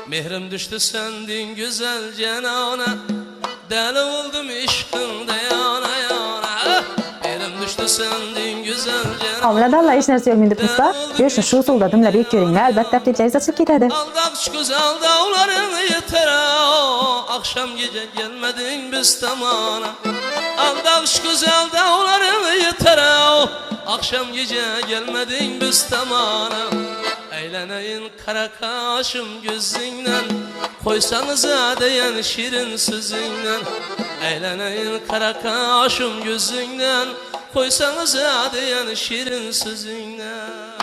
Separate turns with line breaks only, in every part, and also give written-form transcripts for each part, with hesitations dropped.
Mehrim düştü sendin güzel cenana, deli oldum aşkında yana yana. Mehrim düştü sendin güzel cenana.
Avladalla iş neresi yok mendip Musa. Görüşün şu sulda dümler bir körünge elbette aptecayız açılıp gitedi.
Aldak güzel dağların yeter. Akşam gece gelmedin biz tamana. Aldak güzel dağların yeter. Akşam gece gelmedin biz tamana. Eğleneyin kara kaşım gözünden, koysanıza deyen şirin sözünden. Eğleneyin kara kaşım gözünden, koysanıza deyen şirin sözünden.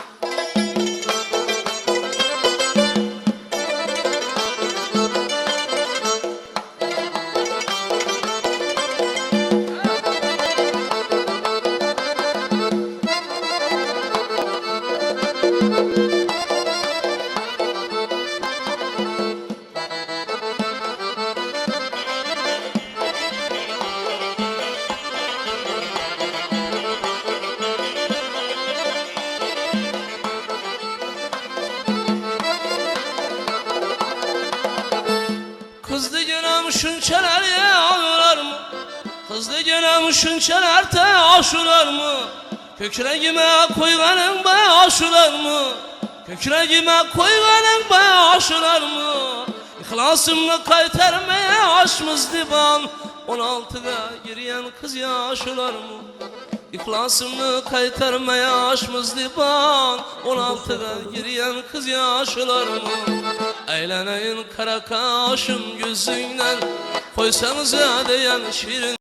Kızdı gönüm şunçalar ya ağlar mı? Kızdı gönüm şunçalar da aşular mı? Kökreğime koyganın be aşular mı? Kökreğime koyganın be aşular mı? İhlasımla kaytarmaya aşmız divan, 16'da giriyen kız yaşılar mı? İhlasımla kaytarmaya aşmız divan, 16'da giriyen kız yaşılar mı? Eğleneyin kara kaşım gözünden, koysanıza deyen şirin